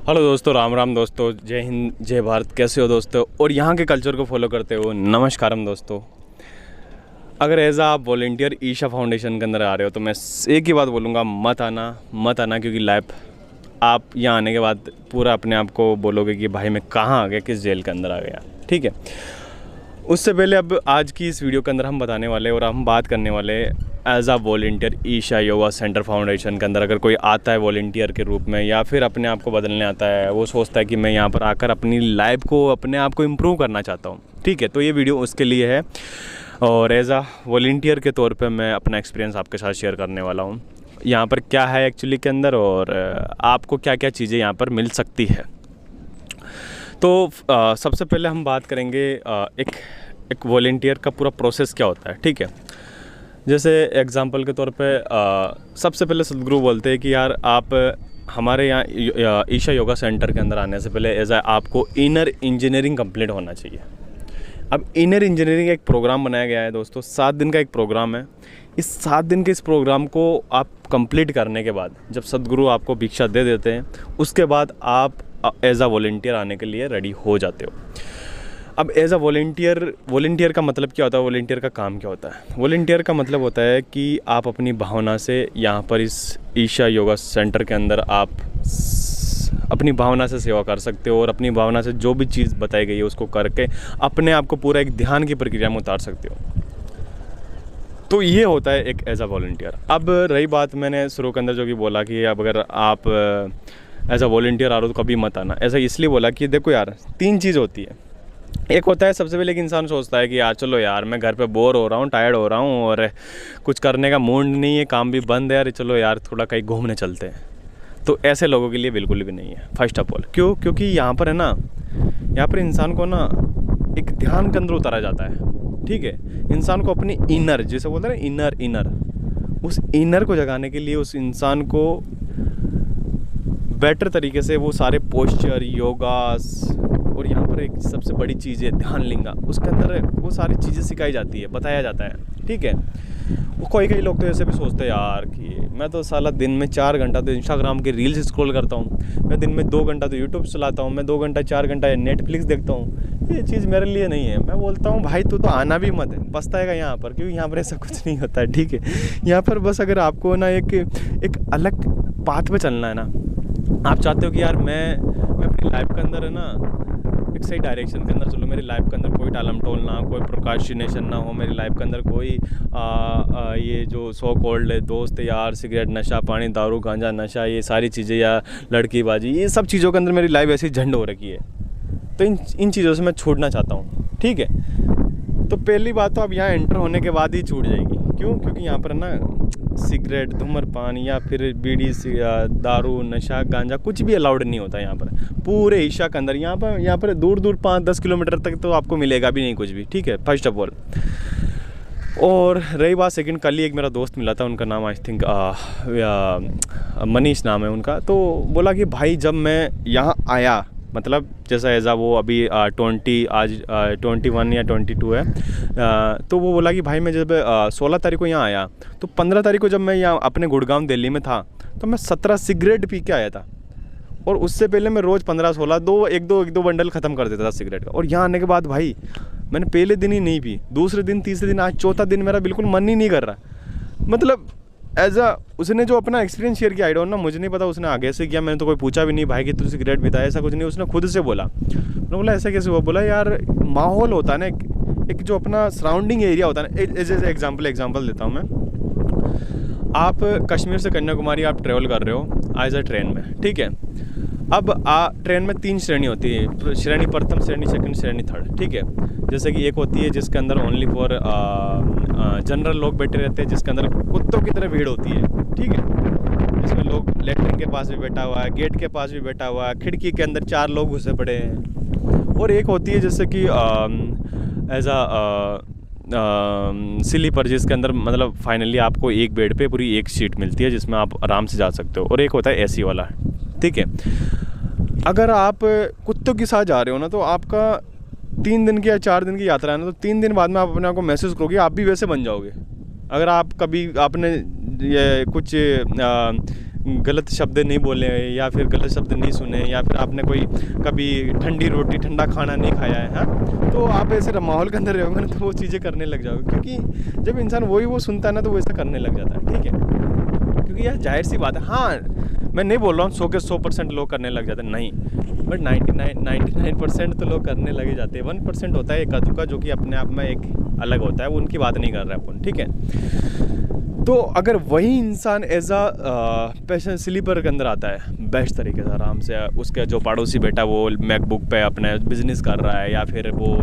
Hello दोस्तों, राम राम दोस्तों, जय हिंद जय भारत। कैसे हो दोस्तों? और यहाँ के कल्चर को फॉलो करते हो नमस्कारम दोस्तों। अगर एज आप वॉलेंटियर ईशा फाउंडेशन के अंदर आ रहे हो तो मैं एक ही बात बोलूँगा, मत आना क्योंकि लाइफ आप यहाँ आने के बाद पूरा अपने आप को बोलोगे कि भाई मैं कहाँ आ गया, किस जेल के अंदर आ गया। ठीक है, उससे पहले अब आज की इस वीडियो के अंदर हम बताने वाले और हम बात करने वाले as a volunteer Isha yoga centre foundation के अंदर अगर कोई आता है वॉलेंटियर के रूप में या फिर अपने आप को बदलने आता है, वो सोचता है कि मैं यहाँ पर आकर अपनी लाइफ को, अपने आप को इम्प्रूव करना चाहता हूँ। ठीक है, तो ये वीडियो उसके लिए है और एज आ वॉलेंटियर के तौर पे मैं अपना एक्सपीरियंस आपके साथ शेयर करने वाला हूँ। यहाँ पर क्या है एक्चुअली के अंदर और आपको क्या क्या चीज़ें यहाँ पर मिल सकती है। तो सबसे पहले हम बात करेंगे एक वॉलेंटियर का पूरा प्रोसेस क्या होता है। ठीक है, जैसे एग्जांपल के तौर पे सबसे पहले सदगुरु बोलते हैं कि यार आप हमारे यहाँ ईशा योगा सेंटर के अंदर आने से पहले एज आपको इनर इंजीनियरिंग कंप्लीट होना चाहिए। अब इनर इंजीनियरिंग एक प्रोग्राम बनाया गया है दोस्तों, 7 दिन का एक प्रोग्राम है। इस 7 दिन के इस प्रोग्राम को आप कंप्लीट करने के बाद जब सदगुरु आपको भिक्षा दे देते हैं, उसके बाद आप एज आ वॉलेंटियर आने के लिए रेडी हो जाते हो। अब एज अ वॉलेंटियर का मतलब क्या होता है, वॉलेंटियर का काम क्या होता है? वॉलेंटियर का मतलब होता है कि आप अपनी भावना से यहाँ पर इस ईशा योगा सेंटर के अंदर आप अपनी भावना से सेवा कर सकते हो और अपनी भावना से जो भी चीज़ बताई गई है उसको करके अपने आप को पूरा एक ध्यान की प्रक्रिया में उतार सकते हो। तो ये होता है एक एज अ वॉलेंटियर। अब रही बात, मैंने शुरू के अंदर जो कि बोला कि अब अगर आप एज अ वॉलेंटियर आ रहे हो तो कभी मत आना। ऐसा इसलिए बोला कि देखो यार, 3 चीज़ होती है। एक होता है सबसे पहले कि इंसान सोचता है कि यार चलो यार मैं घर पे बोर हो रहा हूँ, टायर्ड हो रहा हूँ और कुछ करने का मूड नहीं है, काम भी बंद है यार, चलो यार थोड़ा कहीं घूमने चलते हैं। तो ऐसे लोगों के लिए बिल्कुल भी नहीं है फर्स्ट ऑफ ऑल। क्योंकि यहाँ पर है ना, यहाँ पर इंसान को ना एक ध्यान के अंदर उतारा जाता है। ठीक है, इंसान को अपनी इनर, जैसे बोलते हैं ना इनर, उस इनर को जगाने के लिए उस इंसान को बेटर तरीके से वो सारे पोस्चर, योगास और यहाँ पर एक सबसे बड़ी चीज़ है ध्यान लिंगा, उसके अंदर वो सारी चीज़ें सिखाई जाती है, बताया जाता है। ठीक है, वो कई लोग तो ऐसे भी सोचते हैं यार कि मैं तो साला दिन में 4 घंटा तो इंस्टाग्राम के रील्स स्क्रॉल करता हूँ, मैं दिन में 2 घंटा तो यूट्यूब चलाता हूँ, मैं 2 घंटा 4 घंटा नेटफ्लिक्स देखता हूँ। ये चीज़ मेरे लिए नहीं है। मैं बोलता हूँ भाई तू तो आना भी मत है, पछताएगा यहाँ पर, क्योंकि यहाँ पर ऐसा कुछ नहीं होता है। ठीक है, यहाँ पर बस अगर आपको ना एक अलग पाथ पे चलना है ना, आप चाहते हो कि यार मैं अपनी लाइफ के अंदर है ना एक सही डायरेक्शन के अंदर चलो, मेरी लाइफ के अंदर कोई टालम टोल ना, कोई प्रोकास्टिनेशन ना हो, मेरी लाइफ के अंदर कोई ये जो सो कॉल्ड दोस्त यार, सिगरेट, नशा, पानी, दारू, गांजा, नशा, ये सारी चीज़ें या लड़कीबाजी, ये सब चीज़ों के अंदर मेरी लाइफ ऐसी झंड हो रखी है। तो इन चीज़ों से मैं छूटना चाहता हूँ। ठीक है, तो पहली बात तो अब यहाँ एंटर होने के बाद ही छूट जाएगी। क्यों? क्योंकि यहाँ पर ना सिगरेट, धूम्रपान या फिर बीड़ी, दारू, नशा, गांजा कुछ भी अलाउड नहीं होता यहाँ पर पूरे ईशा के अंदर। यहाँ पर दूर 5-10 किलोमीटर तक तो आपको मिलेगा भी नहीं कुछ भी। ठीक है, फर्स्ट ऑफ ऑल। और रही बात सेकंड, कल ही एक मेरा दोस्त मिला था, उनका नाम आई थिंक मनीष नाम है उनका। तो बोला कि भाई जब मैं यहाँ आया, मतलब जैसा एजा वो अभी 20 आज 21 या 22 है, तो वो बोला कि भाई मैं जब 16 तारीख को यहाँ आया तो 15 तारीख को जब मैं यहाँ अपने गुड़गांव दिल्ली में था तो मैं 17 सिगरेट पी के आया था। और उससे पहले मैं रोज़ 15-16 एक दो बंडल ख़त्म कर देता था सिगरेट का। और यहाँ आने के बाद भाई मैंने पहले दिन ही नहीं पी, दूसरे दिन, तीसरे दिन, आज चौथा दिन मेरा बिल्कुल मन ही नहीं कर रहा। मतलब उसने जो अपना एक्सपीरियंस शेयर किया, आई डोंट नो, मुझे नहीं पता उसने आगे से किया, मैंने तो कोई पूछा भी नहीं भाई कि तू सिगरेट पीता है, ऐसा कुछ नहीं, उसने खुद से बोला। मैंने बोला ऐसा कैसे हुआ? बोला यार माहौल होता है ना, एक जो अपना सराउंडिंग एरिया होता है ना। जैसे एग्जाम्पल देता हूँ मैं। आप कश्मीर से कन्याकुमारी आप ट्रेवल कर रहे हो एज अ ट्रेन में। ठीक है, अब ट्रेन में 3 श्रेणी होती है, श्रेणी प्रथम, श्रेणी सेकंड, श्रेणी थर्ड। ठीक है, जैसे कि एक होती है जिसके अंदर ओनली फॉर जनरल लोग बैठे रहते हैं, जिसके अंदर कुत्तों की तरह भीड़ होती है। ठीक है, जिसमें लोग लेटरिन के पास भी बैठा हुआ है, गेट के पास भी बैठा हुआ है, खिड़की के अंदर 4 लोग घुसे पड़े हैं। और एक होती है जैसे कि एज स्लीपर, जिसके अंदर मतलब फाइनली आपको एक बेड पे पूरी एक सीट मिलती है जिसमें आप आराम से जा सकते हो। और एक होता है एसी वाला। ठीक है, अगर आप कुत्तों के साथ जा रहे हो ना तो आपका 3 दिन की या 4 दिन की यात्रा है ना, तो 3 दिन बाद में आप अपने आप को महसूस करोगे आप भी वैसे बन जाओगे। अगर आप कभी आपने ये कुछ गलत शब्द नहीं बोले या फिर गलत शब्द नहीं सुने या फिर आपने कोई कभी ठंडी रोटी ठंडा खाना नहीं खाया है, हाँ, तो आप ऐसे माहौल के अंदर रहोगे ना तो वो चीज़ें करने लग जाओगे, क्योंकि जब इंसान वही वो सुनता है ना तो वो ऐसा करने लग जाता है, ठीक है। क्योंकि यार जाहिर सी बात है, हाँ मैं नहीं बोल रहा हूँ 100 के 100% लोग करने लग जाते हैं, नहीं, बट 99% तो लोग करने लगे जाते हैं। 1% होता है एक अधूका जो कि अपने आप में एक अलग होता है, वो उनकी बात नहीं कर रहे अपन, ठीक है। तो अगर वही इंसान एज पैशन स्लीपर के अंदर आता है बेस्ट तरीके से आराम से, उसके जो पड़ोसी बेटा वो मैकबुक पे अपने बिजनेस कर रहा है या फिर वो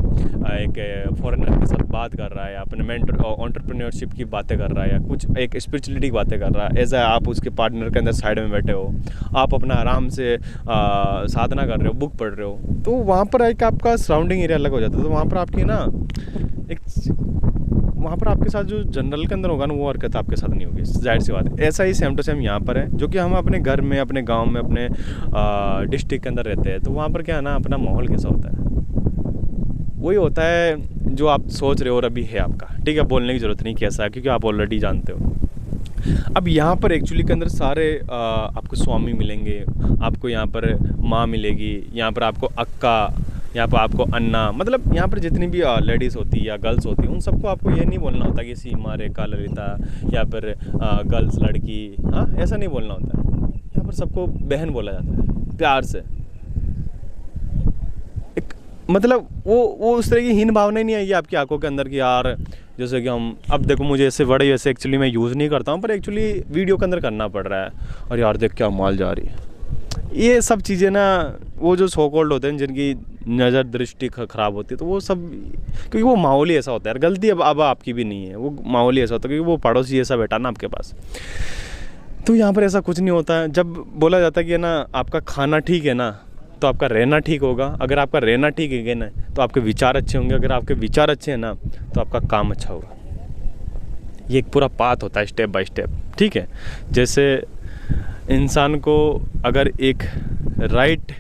एक फॉरेनर के साथ बात कर रहा है, अपने एंटरप्रेन्योरशिप की बातें कर रहा है या कुछ एक स्पिरिचुअलिटी की बातें कर रहा है, एज आप उसके पार्टनर के अंदर साइड में बैठे हो, आप अपना आराम से साधना कर रहे हो, बुक पढ़ रहे हो, तो वहाँ पर एक आपका सराउंडिंग एरिया अलग हो जाता है। तो वहाँ पर आपकी ना वहाँ पर आपके साथ जो जनरल के अंदर होगा ना वो हरकत आपके साथ नहीं होगी, जाहिर सी बात है। ऐसा ही सेम टू सेम यहाँ पर है, जो कि हम अपने घर में, अपने गांव में, अपने डिस्ट्रिक्ट के अंदर रहते हैं, तो वहाँ पर क्या है ना, अपना माहौल कैसा होता है वही होता है जो आप सोच रहे हो और अभी है आपका, ठीक है। बोलने की ज़रूरत नहीं कैसा है, क्योंकि आप ऑलरेडी जानते हो। अब यहाँ पर एक्चुअली के अंदर सारे आपको स्वामी मिलेंगे, आपको यहाँ पर माँ मिलेगी, यहाँ पर आपको अक्का, यहाँ पर आपको अन्ना, मतलब यहाँ पर जितनी भी लेडीज़ होती है या गर्ल्स होती है उन सबको आपको ये नहीं बोलना होता कि सीमा रेखा ललिता या फिर गर्ल्स लड़की, हाँ ऐसा नहीं बोलना होता है। यहाँ पर सबको बहन बोला जाता है प्यार से, एक मतलब वो उस तरह की हीन भावना ही नहीं आएगी आपकी आंखों के अंदर कि यार जैसे कि हम, अब देखो मुझे ऐसे वर्ड ऐसे एक्चुअली मैं यूज़ नहीं करता हूँ, पर एक्चुअली वीडियो के अंदर करना पड़ रहा है, और यार देख क्या माल जा रही है, ये सब चीज़ें ना वो जो सो कॉल्ड होते हैं जिनकी नज़र दृष्टि ख़राब होती है, तो वो सब क्योंकि वो माहौल ही ऐसा होता है, गलती अब आपकी भी नहीं है, वो माहौल ही ऐसा होता है क्योंकि वो पड़ोसी ऐसा बैठा ना आपके पास। तो यहाँ पर ऐसा कुछ नहीं होता है। जब बोला जाता है कि ना आपका खाना ठीक है ना तो आपका रहना ठीक होगा, अगर आपका रहना ठीक है ना तो आपके विचार अच्छे होंगे, अगर आपके विचार अच्छे हैं ना तो आपका काम अच्छा होगा। ये एक पूरा पाथ होता है स्टेप बाय स्टेप, ठीक है। जैसे इंसान को अगर एक राइट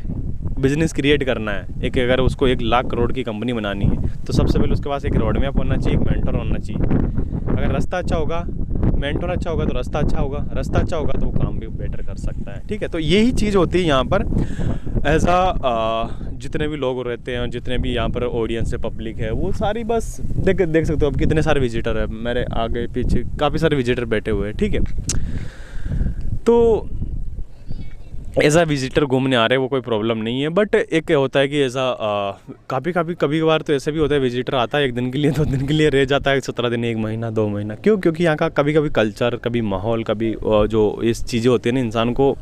बिजनेस क्रिएट करना है, एक अगर उसको 1 लाख करोड़ की कंपनी बनानी है, तो सबसे पहले उसके पास एक रोड मैप होना चाहिए, एक मेंटर होना चाहिए। अगर रास्ता अच्छा होगा, मेंटर अच्छा होगा तो रास्ता अच्छा होगा, रास्ता अच्छा होगा तो वो काम भी बेटर कर सकता है, ठीक है। तो यही चीज़ होती है यहाँ पर ऐसा जितने भी लोग रहते हैं, जितने भी यहाँ पर ऑडियंस है, पब्लिक है, वो सारी बस देख सकते हो अब कितने सारे विजिटर है, मेरे आगे पीछे काफ़ी सारे विजिटर बैठे हुए हैं, ठीक है। तो ऐसा विजिटर घूमने आ रहे हैं वो कोई प्रॉब्लम नहीं है, बट एक होता है कि ऐसा कभी कभार तो ऐसे भी होता है विजिटर आता है 1 दिन के लिए, 2 दिन के लिए रह जाता है, 17 दिन, 1 महीना, 2 महीना, क्यों? क्योंकि यहाँ का कभी कल्चर, कभी माहौल, कभी जो इस चीज़ें होती है ना इंसान को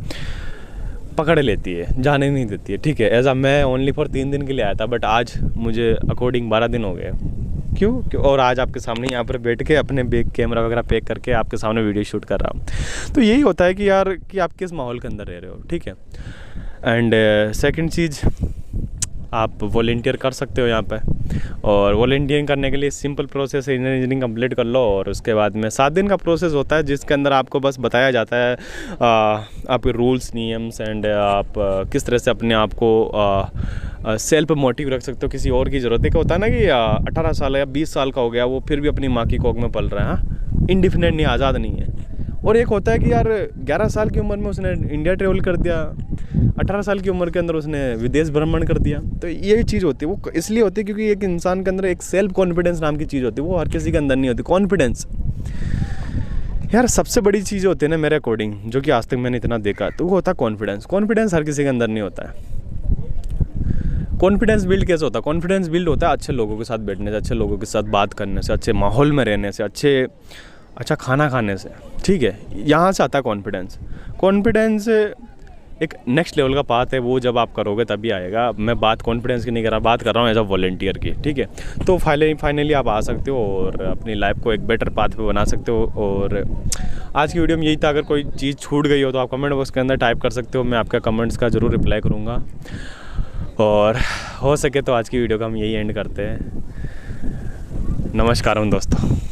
पकड़ लेती है, जाने नहीं देती है, ठीक है। ऐसा मैं ओनली फॉर 3 दिन के लिए आया था, बट आज मुझे अकॉर्डिंग 12 दिन हो गए, क्यों? और आज आपके सामने यहाँ पर बैठ के अपने बैग कैमरा वगैरह पैक करके आपके सामने वीडियो शूट कर रहा हूँ। तो यही होता है कि यार कि आप किस माहौल के अंदर रह रहे हो, ठीक है। एंड सेकंड चीज़, आप वॉलंटियर कर सकते हो यहाँ पे, और वॉलंटियरिंग करने के लिए सिंपल प्रोसेस है, इंजीनियरिंग कंप्लीट कर लो और उसके बाद में 7 दिन का प्रोसेस होता है जिसके अंदर आपको बस बताया जाता है आपके रूल्स, नियम्स एंड आप किस तरह से अपने आप को सेल्फ मोटिव रख सकते हो, किसी और की ज़रूरत है। क्या होता है ना कि 18 साल या 20 साल का हो गया, वो फिर भी अपनी माँ की कोख में पल रहा है, हाँ, इंडिपेंडेंट नहीं, आज़ाद नहीं है। और एक होता है कि यार 11 साल की उम्र में उसने इंडिया ट्रेवल कर दिया, 18 साल की उम्र के अंदर उसने विदेश भ्रमण कर दिया। तो ये चीज़ होती है, वो इसलिए होती है क्योंकि एक इंसान के अंदर एक सेल्फ कॉन्फिडेंस नाम की चीज़ होती है, वो हर किसी के अंदर नहीं होती। कॉन्फिडेंस यार सबसे बड़ी चीज़ होती है ना मेरे अकॉर्डिंग, जो कि आज तक मैंने इतना देखा, तो वो होता है कॉन्फिडेंस। कॉन्फिडेंस हर किसी के अंदर नहीं होता है। कॉन्फिडेंस बिल्ड कैसे होता है? कॉन्फिडेंस बिल्ड होता है अच्छे लोगों के साथ बैठने से, अच्छे लोगों के साथ बात करने से, अच्छे माहौल में रहने से, अच्छा खाना खाने से, ठीक है। यहाँ से आता है कॉन्फिडेंस। कॉन्फिडेंस एक नेक्स्ट लेवल का पाथ है, वो जब आप करोगे तभी आएगा। मैं बात कॉन्फिडेंस की नहीं कर रहा, बात कर रहा हूँ एज अ वॉलंटियर की, ठीक है। तो फाइनली आप आ सकते हो और अपनी लाइफ को एक बेटर पाथ पे बना सकते हो। और आज की वीडियो में यही था। अगर कोई चीज़ छूट गई हो तो आप कमेंट बॉक्स के अंदर टाइप कर सकते हो, मैं आपके कमेंट्स का ज़रूर रिप्लाई करूँगा। और हो सके तो आज की वीडियो का हम यही एंड करते हैं। नमस्कार दोस्तों।